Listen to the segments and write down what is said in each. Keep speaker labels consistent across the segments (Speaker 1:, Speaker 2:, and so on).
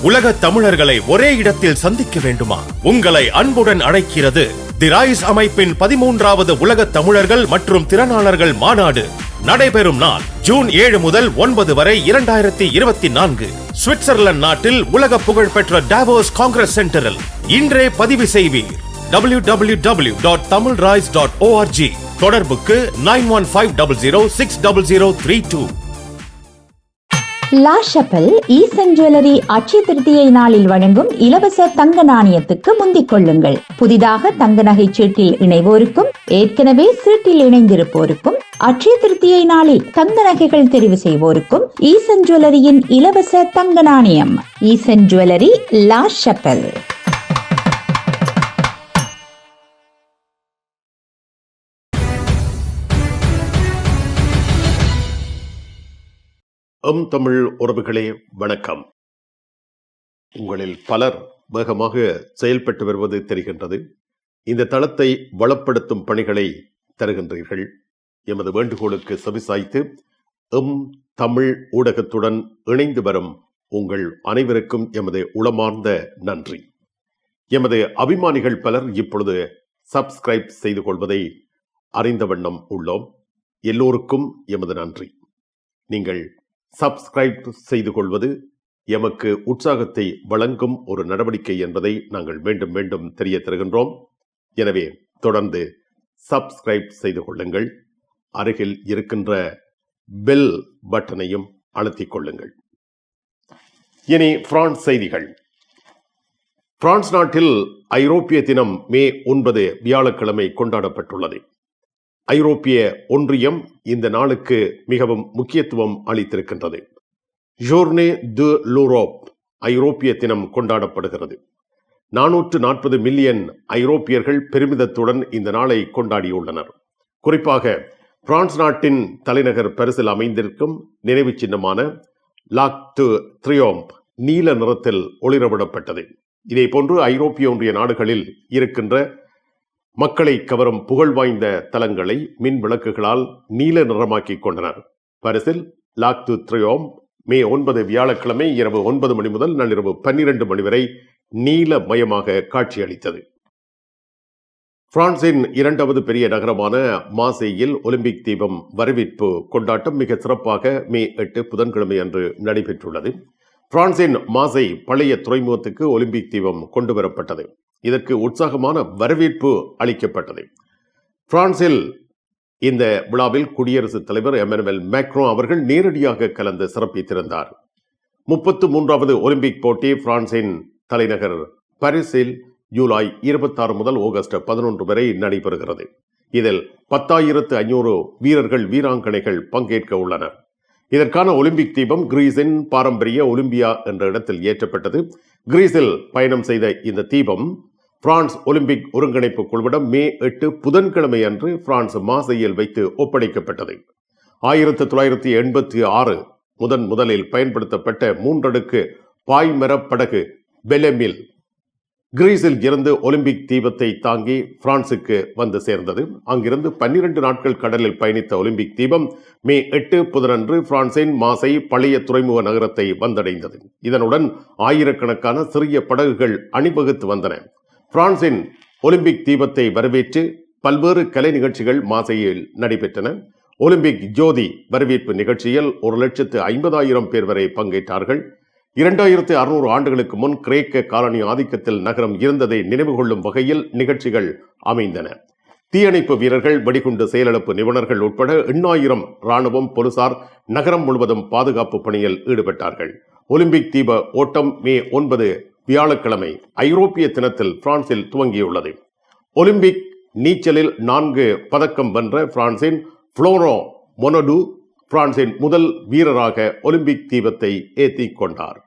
Speaker 1: உலக தமிழர்களை ஒரே இடத்தில் சந்திக்க வேண்டுமா? உங்களை அன்புடன் அழைக்கிறது தி ரைஸ் அமைப்பின் 13வது உலக தமிழர்கள் மற்றும் திறனாளர்கள் மாநாடு. நடைபெறும் நாள் ஜூன் 7 முதல் 9 வரை 2024 சுவிட்சர்லாந்து நாட்டில் உலக புகழ்பெற்ற டாவோஸ் காங்கிரஸ் சென்டரில். இன்றே பதிவு செய்வீர். www.tamilrise.org. தொடர்புக்கு 9150060032.
Speaker 2: லா ஷப்பல் ஈசன் ஜுவல்லரி அட்சய திருத்தியை நாளில் வழங்கும் இலவச தங்க நாணயத்துக்கு முந்திக் கொள்ளுங்கள். புதிதாக தங்க நகை சீட்டில் இணைவோருக்கும் ஏற்கனவே சீட்டில் இணைந்திருப்போருக்கும் அட்சய திருத்தியை நாளில் தங்க நகைகள் தெரிவு செய்வோருக்கும் ஈசன் ஜுவல்லரியின் இலவச தங்க நாணயம். ஈசன் ஜுவல்லரி, லா ஷப்பல்.
Speaker 3: தமிழ் உறவுகளே வணக்கம். உங்களில் பலர் வேகமாக செயல்பட்டு வருவது தெரிகின்றது. இந்த தளத்தை வளப்படுத்தும் பணிகளை தருகின்றீர்கள். எமது வேண்டுகோளுக்கு செவிசாய்த்து தமிழ் ஊடகத்துடன் இணைந்து வரும் உங்கள் அனைவருக்கும் எமது உளமார்ந்த நன்றி. எமது அபிமானிகள் பலர் இப்பொழுது சப்ஸ்கிரைப் செய்து கொள்வதை அறிந்த வண்ணம் உள்ளோம். எல்லோருக்கும் எமது நன்றி. நீங்கள் சப்ஸ்கிரைப் செய்து கொள்வது எமக்கு உற்சாகத்தை வழங்கும் ஒரு நடவடிக்கை என்பதை நாங்கள் மீண்டும் மீண்டும் தெரிய தருகின்றோம். எனவே தொடர்ந்து சப்ஸ்கிரைப் செய்து கொள்ளுங்கள். அருகில் இருக்கின்ற பெல் பட்டனையும் அழுத்திக் கொள்ளுங்கள். இனி பிரான்ஸ் செய்திகள். பிரான்ஸ் நாட்டில் ஐரோப்பிய தினம் மே 9 வியாழக்கிழமை கொண்டாடப்பட்டுள்ளது. ஐரோப்பிய ஒன்றியம் இந்த நாளுக்கு மிகவும் முக்கியத்துவம் அளித்திருக்கின்றது. ஜோர்னே டு லூரோப் ஐரோப்பிய தினம் கொண்டாடப்படுகிறது. 440 மில்லியன் ஐரோப்பியர்கள் பெருமிதத்துடன் இந்த நாளை கொண்டாடியுள்ளனர். குறிப்பாக பிரான்ஸ் நாட்டின் தலைநகர் பாரிஸில் அமைந்திருக்கும் நினைவு சின்னமான லாக் டு ட்ரியோம்ப் நீல நிறத்தில் ஒளிரவிடப்பட்டது. இதே போன்று ஐரோப்பிய ஒன்றிய நாடுகளில் இருக்கின்ற மக்களை கவரும் புகழ் வாய்ந்த தலங்களை மின் விளக்குகளால் நீல நிறமாக்கி கொண்டனர். பாரிஸில் லாக் டு ட்ரியோம்ப் மே 9 வியாழக்கிழமை இரவு 9 மணி முதல் நள்ளிரவு 12 மணி வரை நீலமயமாக காட்சியளித்தது. பிரான்சின் 2வது பெரிய நகரமான மார்சேயில் ஒலிம்பிக் தீபம் வரவேற்பு கொண்டாட்டம் மிக சிறப்பாக மே 8 புதன்கிழமை அன்று நடைபெற்றுள்ளது. பிரான்சின் மார்சே பழைய துறைமுகத்துக்கு ஒலிம்பிக் தீபம் கொண்டு வரப்பட்டது. இதற்கு உற்சாகமான வரவேற்பு அளிக்கப்பட்டது. பிரான்சில் இந்த விழாவில் குடியரசுத் தலைவர் எமனுவல் மேக்ரோ அவர்கள் நேரடியாக கலந்து சிறப்பித்திருந்தார். 33வது ஒலிம்பிக் போட்டி பிரான்சின் தலைநகர் பாரிஸில் ஜூலை 26 முதல் ஆகஸ்ட் 11 வரை நடைபெறுகிறது. இதில் 10,500 வீரர்கள் வீராங்கனைகள் பங்கேற்க உள்ளனர். இதற்கான ஒலிம்பிக் தீபம் கிரீஸின் பாரம்பரிய ஒலிம்பியா என்ற இடத்தில் ஏற்றப்பட்டது. கிரீஸில் பயணம் செய்த இந்த தீபம் பிரான்ஸ் ஒலிம்பிக் ஒருங்கிணைப்பு குழுவிடம் மே 8 புதன்கிழமை அன்று பிரான்ஸ் மார்சேயில் வைத்து ஒப்படைக்கப்பட்டது. 1986 முதலில் பயன்படுத்தப்பட்ட 3 அடுக்கு பாய்மர படகு பெலெமில் கிரீஸில் இருந்து ஒலிம்பிக் தீபத்தை தாங்கி பிரான்சுக்கு வந்து சேர்ந்தது. அங்கிருந்து 12 நாட்கள் கடலில் பயணித்த ஒலிம்பிக் தீபம் மே 8 புதனன்று பிரான்சின் மார்சே பழைய துறைமுக நகரத்தை வந்தடைந்தது. இதனுடன் ஆயிரக்கணக்கான சிறிய படகுகள் அணிவகுத்து வந்தன. பிரான்சின் ஒலிம்பிக் தீபத்தை வரவேற்று பல்வேறு கலை நிகழ்ச்சிகள் மார்சேயில் நடைபெற்றன. ஒலிம்பிக் ஜோதி வரவேற்பு நிகழ்ச்சியில் 1,50,000 பேர் வரை பங்கேற்றார்கள். 2600 ஆண்டுகளுக்கு முன் கிரேக்க காலனி ஆதிக்கத்தில் நகரம் இருந்ததை நினைவு கொள்ளும் வகையில் நிகழ்ச்சிகள் அமைந்தன. தீயணைப்பு வீரர்கள், வெடிகுண்டு செயலிழப்பு நிபுணர்கள் உட்பட 8,000 இராணுவம், போலீசார் நகரம் முழுவதும் பாதுகாப்பு பணியில் ஈடுபட்டார்கள். ஒலிம்பிக் தீப ஓட்டம் மே 9 வியாழக்கிழமை ஐரோப்பிய தினத்தில் பிரான்சில் துவங்கியுள்ளது. ஒலிம்பிக் நீச்சலில் 4 பதக்கம் வென்ற பிரான்சின் புளோரோ மொனடு பிரான்சின் முதல் வீரராக ஒலிம்பிக் தீபத்தை ஏற்றிக் கொண்டார்.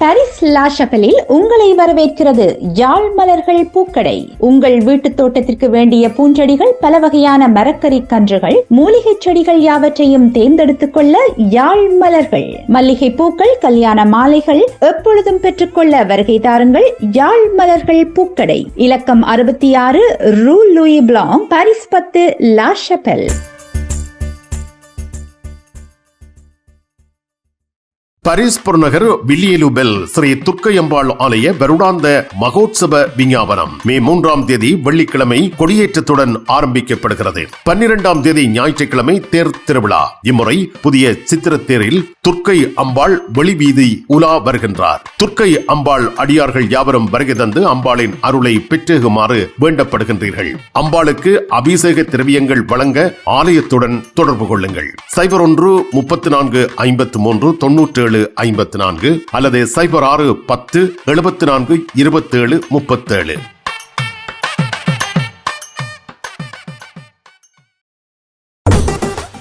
Speaker 2: பாரிஸ் லா ஷப்பலில் உங்களை வரவேற்கிறது யாழ் மலர்கள் பூக்கடை. உங்கள் வீட்டு தோட்டத்திற்கு வேண்டிய பூஞ்செடிகள், பல வகையான மரக்கறி கன்றுகள், மூலிகை செடிகள் யாவற்றையும் தேர்ந்தெடுத்துக் கொள்ள யாழ் மலர்கள். மல்லிகை பூக்கள், கல்யாண மாலைகள் எப்பொழுதும் பெற்றுக்கொள்ள வருகை தாருங்கள். யாழ் மலர்கள் பூக்கடை, இலக்கம் 66 ரூ லூயி பிளாங், பாரிஸ் 10, லா ஷப்பல்.
Speaker 3: பாரிஸ் புறநகர் வில்லியலுபெல் ஸ்ரீ துர்க்கையம்பாள் ஆலய வருடாந்த மகோத்சவ விஞ்ஞாபனம் மே 3ஆம் தேதி வெள்ளிக்கிழமை கொடியேற்றத்துடன் ஆரம்பிக்கப்படுகிறது. 12ஆம் தேதி ஞாயிற்றுக்கிழமை தேர் திருவிழா. இம்முறை புதிய சித்திர தேரில் துர்க்கை அம்பாள் வெளிவீதி உலா வருகின்றார். துர்க்கை அம்பாள் அடியார்கள் யாவரும் வருகை தந்து அம்பாளின் அருளை பெற்றுகுமாறு வேண்டப்படுகின்றீர்கள். அம்பாளுக்கு அபிஷேக திரவியங்கள் வழங்க ஆலயத்துடன் தொடர்பு கொள்ளுங்கள். 01 34 53 97 54 அல்லது 06 10 74 27 37.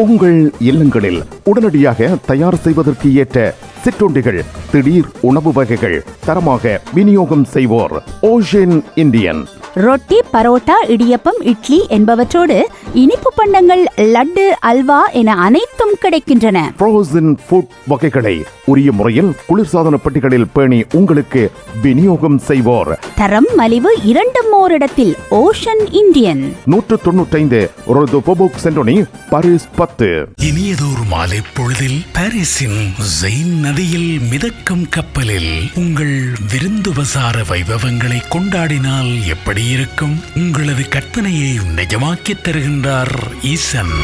Speaker 4: உங்கள் இல்லங்களில் உடனடியாக தயார் செய்வதற்கு ஏற்ற சிற்றுண்டிகள், திடீர் உணவு வகைகள் தரமாக விநியோகம் செய்வோர் ஓஷன் இந்தியன்.
Speaker 5: ரொட்டி, பரோட்டா, இடியப்பம், இட்லி என்பவற்றோடு இனிப்பு பண்டங்கள், லட்டு, அல்வா என அனைத்தும் கிடைக்கின்றன.
Speaker 4: ஃப்ரோசன் ஃபுட் வகைகளை உரிய முறையில் குளிர்சாதன பெட்டிகளில் பேணி உங்களுக்கு விநியோகம் செய்வோர்.
Speaker 5: தரம், மலிவு இரண்டும் ஓரிடத்தில். Ocean Indian.
Speaker 4: 195 ரோது ஃபோபோக் சென்டோனி, பாரிஸ் 10.
Speaker 6: இனியதொரு மாலை பொழுதில் பாரிஸின் ஜெயின் நதியில் மிதக்கும் கப்பலில் உங்கள் விருந்துபசார வைபவங்களை கொண்டாடினால் எப்படி இருக்கும்? உங்களது கற்பனையை நிஜமாக்கி தருகின்றார் ஈசன்.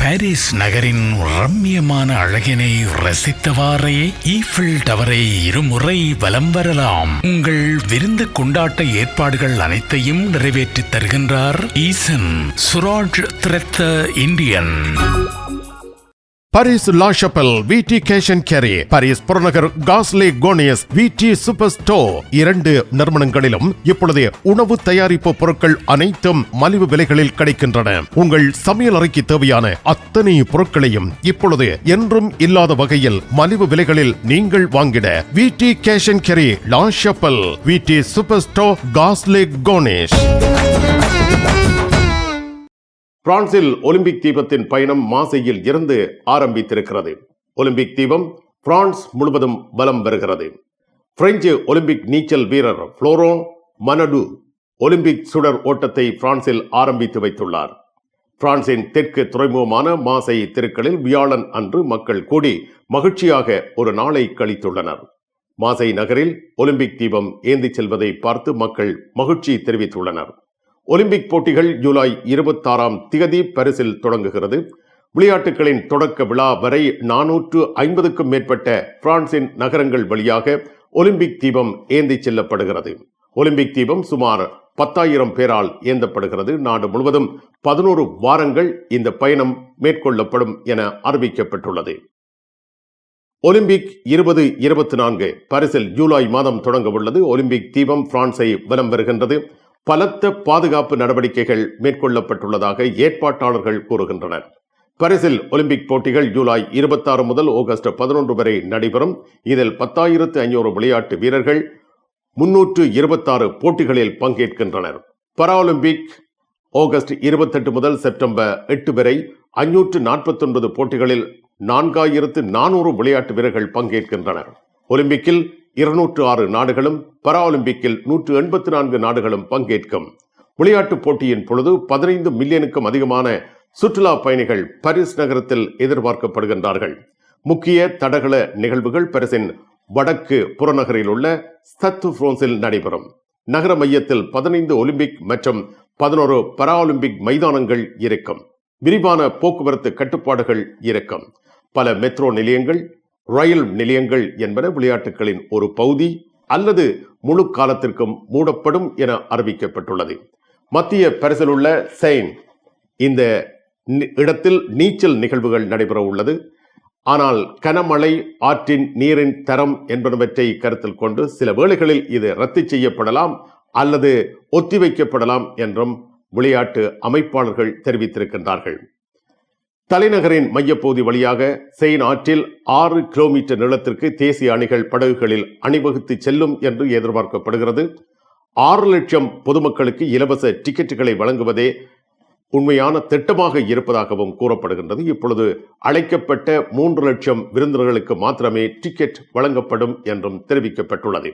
Speaker 6: பாரிஸ் நகரின் ரம்மியமான அழகினை ரசித்தவாறே ஈஃபில் டவரை இருமுறை வலம் வரலாம். உங்கள் விருந்து கொண்டாட்ட ஏற்பாடுகள் அனைத்தையும் நிறைவேற்றித் தருகின்றார் ஈசன். சுராஜ் த்ரெத்த இந்தியன்.
Speaker 1: பாரிஸ் லா ஷப்பல் விடி கேஷ் அண்ட் கேரி, பாரிஸ் புறநகர் காஸ்லே கோனியஸ் விடி சூப்பர் ஸ்டோர் 2 நிறுவனங்களிலும் இப்பொழுது உணவு தயாரிப்பு பொருட்கள் அனைத்தும் மலிவு விலைகளில் கிடைக்கின்றன. உங்கள் சமையல் அறைக்கு தேவையான அத்தனை பொருட்களையும் இப்பொழுது என்றும் இல்லாத வகையில் மலிவு விலைகளில் நீங்கள் வாங்கிட விடி கேஷ் அண்ட் கேரி, லா ஷப்பல் விடி சூப்பர் ஸ்டோர், காஸ்லே கோனியஸ்.
Speaker 3: பிரான்சில் ஒலிம்பிக் தீபத்தின் பயணம் மார்சேயில் இருந்து ஆரம்பித்திருக்கிறது. ஒலிம்பிக் தீபம் பிரான்ஸ் முழுவதும் வலம் வருகிறது. பிரெஞ்சு ஒலிம்பிக் நீச்சல் வீரர் புளோரன் மனடு ஒலிம்பிக் சுடர் ஓட்டத்தை பிரான்சில் ஆரம்பித்து வைத்துள்ளார். பிரான்சின் தெற்கு துறைமுகமான மார்சேய் தெருக்களில் வியாழன் அன்று மக்கள் கூடி மகிழ்ச்சியாக ஒரு நாளை கழித்துள்ளனர். மார்சேய் நகரில் ஒலிம்பிக் தீபம் ஏந்தி செல்வதை பார்த்து மக்கள் மகிழ்ச்சி தெரிவித்துள்ளனர். ஒலிம்பிக் போட்டிகள் ஜூலை 26ஆம் தேதி பாரிஸில் தொடங்குகிறது. விளையாட்டுகளின் தொடக்க விழா வரை 450க்கும் மேற்பட்ட பிரான்சின் நகரங்கள் வழியாக ஒலிம்பிக் தீபம் ஏந்தி செல்லப்படுகிறது. ஒலிம்பிக் தீபம் சுமார் 10,000 பேரால் ஏந்தப்படுகிறது. நாடு முழுவதும் 11 வாரங்கள் இந்த பயணம் மேற்கொள்ளப்படும் என அறிவிக்கப்பட்டுள்ளது. ஒலிம்பிக் 2024 பாரிஸில் ஜூலை மாதம் தொடங்க உள்ளது. ஒலிம்பிக் தீபம் பிரான்ஸை வலம் வருகின்றது. பலத்த பாதுகாப்பு நடவடிக்கைகள் மேற்கொள்ளப்பட்டுள்ளதாக ஏற்பாட்டாளர்கள் கூறுகின்றனர். பாரிஸில் ஒலிம்பிக் போட்டிகள் ஜூலை 26 முதல் ஆகஸ்ட் 11 வரை நடைபெறும். இதில் 10,500 விளையாட்டு வீரர்கள் 326 போட்டிகளில் பங்கேற்கின்றனர். பாராலிம்பிக் ஆகஸ்ட் 28 முதல் செப்டம்பர் 8 வரை 549 போட்டிகளில் 4,400 விளையாட்டு வீரர்கள் பங்கேற்கின்றனர். ஒலிம்பிக்கில் 206 நாடுகளும் பாராலிம்பிக்கில் 184 நாடுகளும் பங்கேற்கும். விளையாட்டுப் போட்டியின் பொழுது 15 மில்லியனுக்கும் அதிகமான சுற்றுலா பயணிகள் பாரிஸ் நகரத்தில் எதிர்பார்க்கப்படுகின்றார்கள். முக்கிய தடகள நிகழ்வுகள் பாரிஸின் வடக்கு புறநகரில் உள்ள ஸ்டத் பிரான்சில் நடைபெறும். நகர மையத்தில் 15 ஒலிம்பிக் மற்றும் 11 பாராலிம்பிக் மைதானங்கள் இருக்கும். விரிவான போக்குவரத்து கட்டுப்பாடுகள் இருக்கும். பல மெட்ரோ நிலையங்கள், ரயில் நிலையங்கள் என்பன விளையாட்டுகளின் ஒரு பகுதி அல்லது முழு காலத்திற்கும் மூடப்படும் என அறிவிக்கப்பட்டுள்ளது. மத்திய பாரிஸில் உள்ள செயின் இந்த இடத்தில் நீச்சல் நிகழ்வுகள் நடைபெற உள்ளது. ஆனால் கனமழை, ஆற்றின் நீரின் தரம் என்பனவற்றை கருத்தில் கொண்டு சில வேளைகளில் இது ரத்து செய்யப்படலாம் அல்லது ஒத்திவைக்கப்படலாம் என்றும் விளையாட்டு அமைப்பாளர்கள் தெரிவித்திருக்கின்றார்கள். தலைநகரின் மையப்பகுதி வழியாக செயின் ஆற்றில் 6 கிலோமீட்டர் நீளத்திற்கு தேசிய அணிகள் படகுகளில் அணிவகுத்து செல்லும் என்று எதிர்பார்க்கப்படுகிறது. 6 லட்சம் பொதுமக்களுக்கு இலவச டிக்கெட்டுகளை வழங்குவதே உண்மையான திட்டமாக இருப்பதாகவும் கூறப்படுகின்றது. இப்பொழுது அழைக்கப்பட்ட 3 லட்சம் விருந்தினர்களுக்கு மாத்திரமே டிக்கெட் வழங்கப்படும் என்றும் தெரிவிக்கப்பட்டுள்ளது.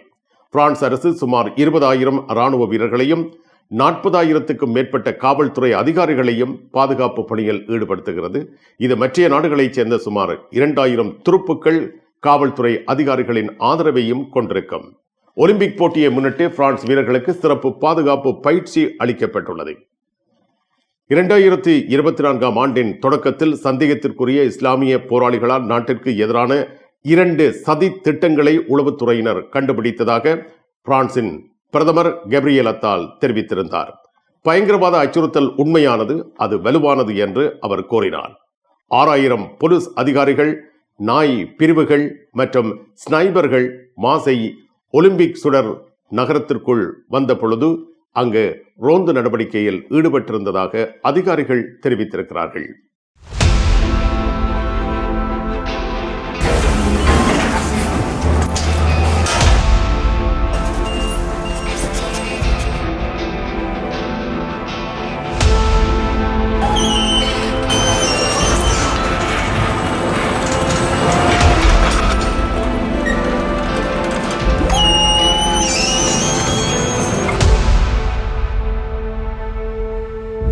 Speaker 3: பிரான்ஸ் அரசு சுமார் 20,000 இராணுவ வீரர்களையும் 40,000க்கும் மேற்பட்ட காவல்துறை அதிகாரிகளையும் பாதுகாப்பு பணியில் ஈடுபடுத்துகிறது. இது மற்ற நாடுகளைச் சேர்ந்த சுமார் 2,000 துருப்புக்கள் காவல்துறை அதிகாரிகளின் ஆதரவையும் கொண்டிருக்கும். ஒலிம்பிக் போட்டியை முன்னிட்டு பிரான்ஸ் வீரர்களுக்கு சிறப்பு பாதுகாப்பு பயிற்சி அளிக்கப்பட்டுள்ளது. 2024ஆம் ஆண்டின் தொடக்கத்தில் சந்தேகத்திற்குரிய இஸ்லாமிய போராளிகளால் நாட்டிற்கு எதிரான 2 சதி திட்டங்களை உளவுத்துறையினர் கண்டுபிடித்ததாக பிரான்சின் பிரதமர் கேப்ரியல் அத்தால் தெரிவித்திருந்தார். பயங்கரவாத அச்சுறுத்தல் உண்மையானது, அது வலுவானது என்று அவர் கூறினார். 6,000 போலீஸ் அதிகாரிகள், நாய் பிரிவுகள் மற்றும் ஸ்னைபர்கள் மாசை ஒலிம்பிக் சுடர் நகரத்திற்குள் வந்த பொழுது அங்கு ரோந்து நடவடிக்கையில் ஈடுபட்டிருந்ததாக அதிகாரிகள் தெரிவித்திருக்கிறார்கள்.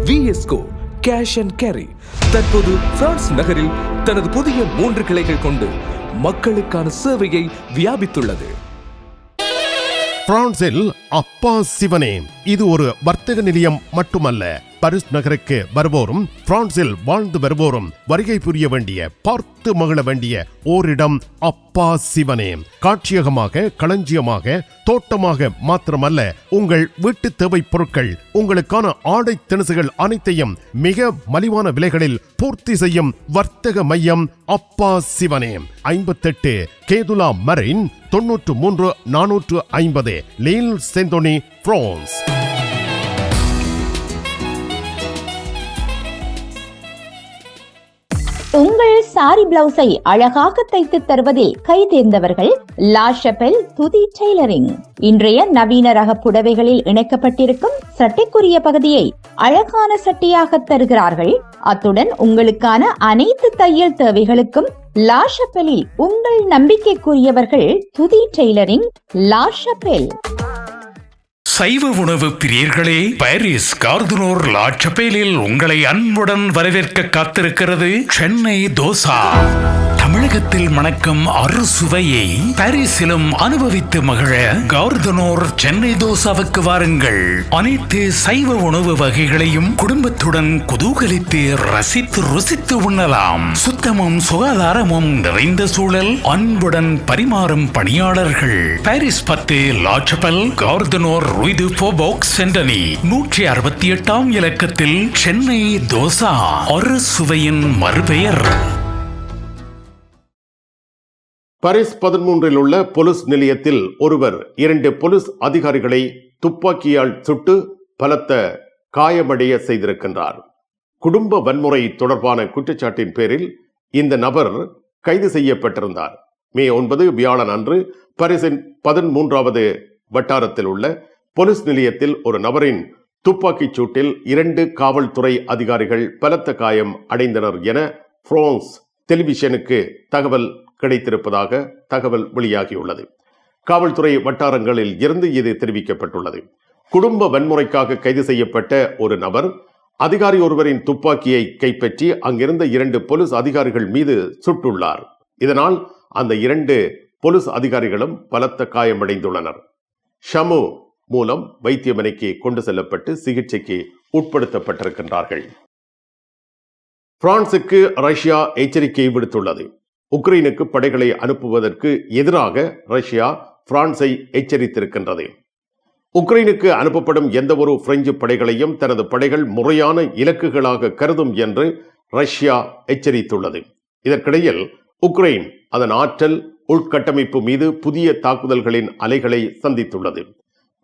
Speaker 7: VSCO கேஷ் அண்ட் கேரி தற்போது பிரான்ஸ் நகரில் தனது புதிய 3 கிளைகள் கொண்டு மக்களுக்கான சேவையை வியாபித்துள்ளது.
Speaker 1: பிரான்சில் அப்பா சிவனே, இது ஒரு வர்த்தக நிலையம் மட்டுமல்ல. பாரிஸ் நகருக்கு வருவோரும் பிரான்சில் வாழ்ந்து வருவோரும் வருகை புரிய வேண்டிய, பார்த்து மகிழ வேண்டிய ஓரிடம் அப்பா சிவனே. காட்சியகமாக, களஞ்சியமாக, தோட்டமாக மாத்திரமல்ல, உங்கள் வீட்டு தேவை பொருட்கள், உங்களுக்கான ஆடை திணுசுகள் அனைத்தையும் மிக மலிவான விலைகளில் பூர்த்தி செய்யும் வர்த்தக மையம் அப்பா சிவனே. 58 கேதுலா மரைன் 93 450 லீல் செந்தோனி, பிரான்ஸ்.
Speaker 2: உங்கள் சாரி பிளவுஸை அழகாக தைத்து தருவதில் கை தேர்ந்தவர்கள் லா ஷபெல் துதி டெய்லரிங். இன்றைய நவீன ரக புடவைகளில் இணைக்கப்பட்டிருக்கும் சட்டைக்குரிய பகுதியை அழகான சட்டையாக தருகிறார்கள். அத்துடன் உங்களுக்கான அனைத்து தையல் தேவைகளுக்கும் லா ஷபெலில் உங்கள் நம்பிக்கைக்குரியவர்கள் துதி டெய்லரிங், லா ஷபெல்.
Speaker 6: சைவ உணவு பிரியர்களே, பாரிஸ் கார்துனோர் லா சபேலில் உங்களை அன்புடன் வரவேற்க காத்திருக்கிறது சென்னை தோசா. தமிழகத்தில் மணக்கும் அறுசுவையை பாரிஸிலும் அனுபவித்து மகிழ கார்துனோர் சென்னை தோசாவுக்கு வாருங்கள். அனைத்து சைவ உணவு வகைகளையும் குடும்பத்துடன் குதூகலித்து ரசித்து ருசித்து உண்ணலாம். சுத்தமும் சுகாதாரமும் நிறைந்த சூழல், அன்புடன் பரிமாறும் பணியாளர்கள். பாரிஸ் 10 லா சபெல் கார்துனோர் ரூய் டு ஃபோபோக் சென்டனி 168ஆம் இலக்கத்தில் சென்னை தோசா, அறுசுவையின் மறுபெயர்.
Speaker 3: பாரிஸ் 13 உள்ள போலீஸ் நிலையத்தில் ஒருவர் 2 போலீஸ் அதிகாரிகளை துப்பாக்கியால் சுட்டு பலத்த காயமடைய செய்திருக்கின்றார். குடும்ப வன்முறை தொடர்பான குற்றச்சாட்டின் பேரில் இந்த நபர் கைது செய்யப்பட்டிருந்தார். மே 9 வியாழன் அன்று பாரிஸின் 13வது வட்டாரத்தில் உள்ள போலீஸ் நிலையத்தில் ஒரு நபரின் துப்பாக்கிச் சூட்டில் 2 காவல்துறை அதிகாரிகள் பலத்த காயம் அடைந்தனர் என பிரான்ஸ் டெலிவிஷனுக்கு தகவல் கிடைத்திருப்பதாக தகவல் வெளியாகியுள்ளது. காவல்துறை வட்டாரங்களில் இருந்து இது தெரிவிக்கப்பட்டுள்ளது. குடும்ப வன்முறைக்காக கைது செய்யப்பட்ட ஒரு நபர் அதிகாரி ஒருவரின் துப்பாக்கியை கைப்பற்றி அங்கிருந்த 2 போலீஸ் அதிகாரிகள் மீது சுட்டுள்ளார். இதனால் அந்த 2 போலீஸ் அதிகாரிகளும் பலத்த காயமடைந்துள்ளனர். ஷமு மூலம் வைத்தியமனைக்கு கொண்டு செல்லப்பட்டு சிகிச்சைக்கு உட்படுத்தப்பட்டிருக்கின்றார்கள். பிரான்சுக்கு ரஷ்யா எச்சரிக்கை விடுத்துள்ளது. உக்ரைனுக்கு படைகளை அனுப்புவதற்கு எதிராக ரஷ்யா பிரான்சை எச்சரித்திருக்கின்றது. உக்ரைனுக்கு அனுப்பப்படும் எந்த ஒரு பிரெஞ்சு படைகளையும் தனது படைகள் முறையான இலக்குகளாக கருதும் என்று ரஷ்யா எச்சரித்துள்ளது. இதற்கிடையில் உக்ரைன் அதன் ஆற்றல் உள்கட்டமைப்பு மீது புதிய தாக்குதல்களின் அலைகளை சந்தித்துள்ளது.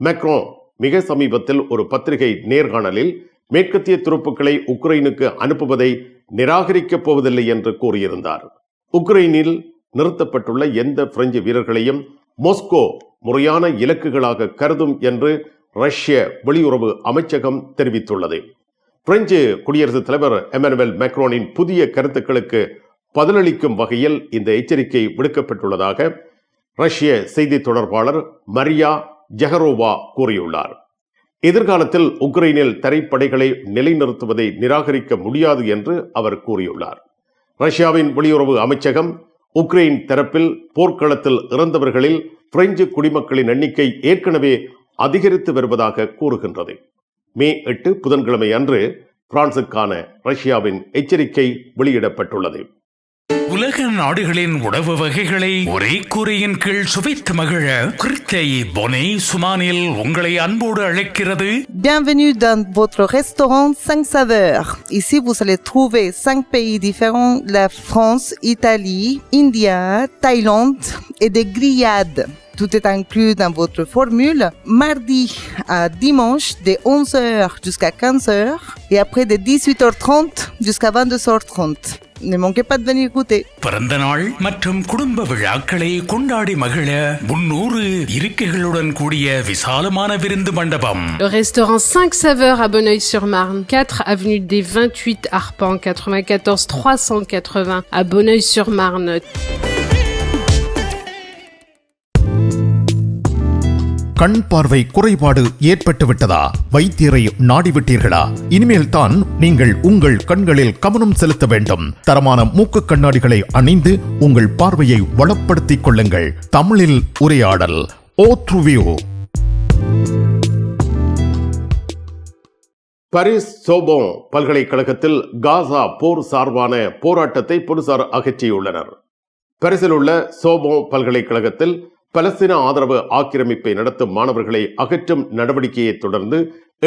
Speaker 3: மேக்ரோ மிக சமீபத்தில் ஒரு பத்திரிகை நேர்காணலில் மேற்கத்திய துருப்புக்களை உக்ரைனுக்கு அனுப்புவதை நிராகரிக்கப் போவதில்லை என்று கூறியிருந்தார். உக்ரைனில் நிறுத்தப்பட்டுள்ள எந்த பிரெஞ்சு வீரர்களையும் மாஸ்கோ முறையான இலக்குகளாக கருதும் என்று ரஷ்ய வெளியுறவு அமைச்சகம் தெரிவித்துள்ளது. பிரெஞ்சு குடியரசுத் தலைவர் எமனுவேல் மேக்ரோனின் புதிய கருத்துக்களுக்கு பதிலளிக்கும் வகையில் இந்த எச்சரிக்கை விடுக்கப்பட்டுள்ளதாக ரஷ்ய செய்தி தொடர்பாளர் மரியா ஜெகரோவா கூறியுள்ளார். எதிர்காலத்தில் உக்ரைனில் தரைப்படைகளை நிலைநிறுத்துவதை நிராகரிக்க முடியாது என்று அவர் கூறியுள்ளார். ரஷ்யாவின் வெளியுறவு அமைச்சகம் உக்ரைன் தரப்பில் போர்க்களத்தில் இறந்தவர்களில் பிரெஞ்சு குடிமக்களின் எண்ணிக்கை ஏற்கனவே அதிகரித்து வருவதாக கூறுகின்றது. மே 8 புதன்கிழமை அன்று பிரான்சுக்கான ரஷ்யாவின் எச்சரிக்கை வெளியிடப்பட்டுள்ளது.
Speaker 6: உலக நாடுகளின் உணவு வகைகளை ஒரே கூரையின் கீழ் சுவைத்து மகிழ கிறிஸ்டை பொனே சுமானில் உங்களை அன்போடு அழைக்கிறது.
Speaker 8: Bienvenue dans votre restaurant 5 saveurs. Ici, vous allez trouver 5 pays différents, la France, Italie, India, Thaïlande et des grillades. Tout est inclus dans votre formule. Mardi à dimanche, de 11h jusqu'à 15h et après de 18h30 jusqu'à 22h30. Ne manquez pas de venir goûter.
Speaker 6: பிறந்த நாள் மற்றும் குடும்ப விழாக்களை கொண்டாடி மகிழ 300 இருக்கைகளுடன் கூடிய விசாலமான விருந்து மண்டபம்.
Speaker 9: Le restaurant 5 saveurs à Bonneuil-sur-Marne, 4 avenue des 28 Arpents, 94 380 à Bonneuil-sur-Marne.
Speaker 4: கண் பார்வை குறைபாடு ஏற்பட்டு விட்டதா? வைத்தியரை நாடிவிட்டீர்களா? இனிமேல் தான் நீங்கள் உங்கள் கண்களில் கவனம் செலுத்த வேண்டும். தரமான மூக்கு கண்ணாடிகளை அணிந்து உங்கள் பார்வையை வளப்படுத்திக் கொள்ளுங்கள். தமிழில் உரையாடல் ஓத்ருவியூ.
Speaker 3: பாரிஸ் சோர்போன் பல்கலைக்கழகத்தில் காசா போர் சார்பான போராட்டத்தை போலீசார் அகற்றியுள்ளனர். பாரிஸில் உள்ள சோர்போன் பல்கலைக்கழகத்தில் பலஸ்தீன ஆதரவு ஆக்கிரமிப்பை நடத்தும் மாணவர்களை அகற்றும் நடவடிக்கையை தொடர்ந்து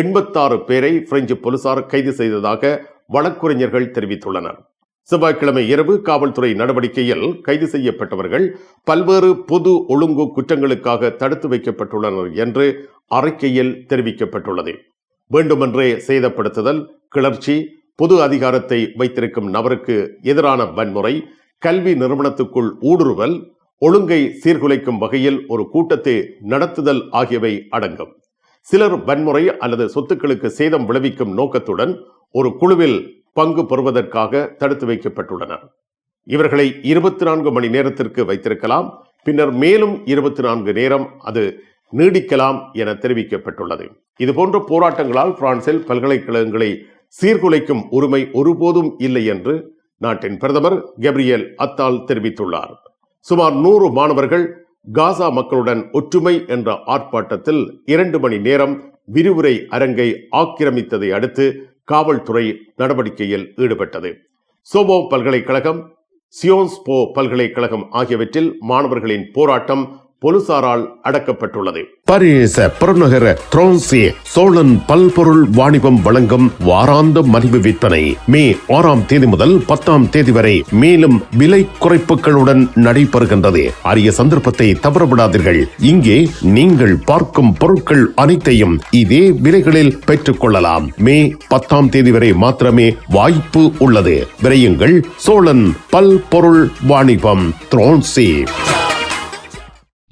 Speaker 3: 86 பேரை பிரெஞ்சு போலீசார் கைது செய்ததாக வழக்குரைஞர்கள் தெரிவித்துள்ளனர். செவ்வாய்க்கிழமை இரவு காவல்துறை நடவடிக்கையில் கைது செய்யப்பட்டவர்கள் பல்வேறு பொது ஒழுங்கு குற்றங்களுக்காக தடுத்து வைக்கப்பட்டுள்ளனர் என்று அறிக்கையில் தெரிவிக்கப்பட்டுள்ளது. வேண்டுமென்றே சேதப்படுத்துதல், கிளர்ச்சி, பொது அதிகாரத்தை வைத்திருக்கும் நபருக்கு எதிரான வன்முறை, கல்வி நிறுவனத்துக்குள் ஊடுருவல், ஒழுங்கை சீர்குலைக்கும் வகையில் ஒரு கூட்டத்தை நடத்துதல் ஆகியவை அடங்கும். சிலர் வன்முறை அல்லது சொத்துக்களுக்கு சேதம் விளைவிக்கும் நோக்கத்துடன் ஒரு குழுவில் பங்கு பெறுவதற்காக தடுத்து வைக்கப்பட்டுள்ளனர். இவர்களை 24 மணி நேரத்திற்கு வைத்திருக்கலாம், பின்னர் மேலும் 24 நேரம் அது நீடிக்கலாம் என தெரிவிக்கப்பட்டுள்ளது. இதுபோன்ற போராட்டங்களால் பிரான்சில் பல்கலைக்கழகங்களை சீர்குலைக்கும் உரிமை ஒருபோதும் இல்லை என்று நாட்டின் பிரதமர் கேப்ரியல் அத்தால் தெரிவித்துள்ளார். சுமார் 100 மாணவர்கள் காசா மக்களுடன் ஒற்றுமை என்ற ஆர்ப்பாட்டத்தில் 2 மணி நேரம் விரிவுரை அரங்கை ஆக்கிரமித்ததை அடுத்து காவல்துறை நடவடிக்கையில் ஈடுபட்டது. சோர்போன் பல்கலைக்கழகம், சியோன்ஸ் போ பல்கலைக்கழகம் ஆகியவற்றில் மாணவர்களின் போராட்டம் போலீசாரால் அடக்கப்பட்டுள்ளது. பாரிஸ் புறநகர த்ரோன்சி சோழன் பல்பொருள் வாணிபம் வழங்கும் வாராந்த மலிவு விற்பனை மே 6ஆம் தேதி முதல் 10ஆம் தேதி வரை மேலும் விலை குறைப்புகளுடன் நடைபெறுகின்றது. அரிய சந்தர்ப்பத்தை தவறவிடாதீர்கள். இங்கே நீங்கள் பார்க்கும் பொருட்கள் அனைத்தையும் இதே விலைகளில் பெற்றுக் கொள்ளலாம். மே 10ஆம் தேதி வரை மாத்திரமே வாய்ப்பு உள்ளது. விரையுங்கள். சோழன் பல்பொருள் வாணிபம், த்ரோன்சி.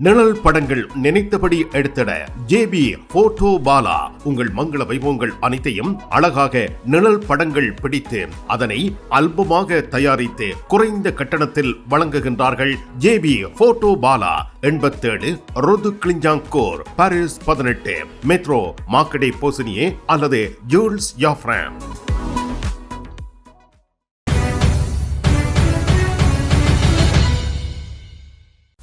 Speaker 3: நிழல் படங்கள் நினைத்தபடி எடுத்திட ஜேபி போட்டோ பாலா. உங்கள் மங்கள வைபவங்கள் அனைத்தையும் அழகாக நிழல் படங்கள் பிடித்து அதனை ஆல்பமாக தயாரித்து குறைந்த கட்டணத்தில் வழங்குகின்றார்கள். ஜேபி போட்டோ பாலா 87 ரோது கிளிஞ்சாங்கோர், பாரிஸ் 18, மெட்ரோ மார்க்கெட்டே போசினியே அல்லது ஜூல்ஸ் யாஃப்ராம்.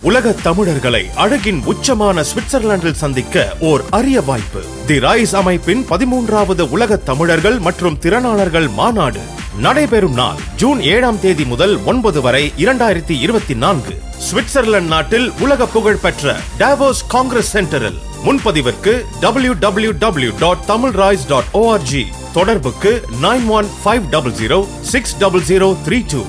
Speaker 1: உலக தமிழர்களை அழகின் உச்சமான சுவிட்சர்லாந்தில் சந்திக்க ஓர் அரிய வாய்ப்பு. தி ராய்ஸ் அமைப்பின் 13வது உலக தமிழர்கள் மற்றும் திறனாளர்கள் மாநாடு நடைபெறும் நாள் ஜூன் 7ஆம் தேதி முதல் 9 வரை 2024 சுவிட்சர்லாந்து நாட்டில் உலக புகழ்பெற்ற டாவோஸ் காங்கிரஸ் சென்டரில். முன்பதிவிற்கு www.tamilrise.org. தொடர்புக்கு 9150060032.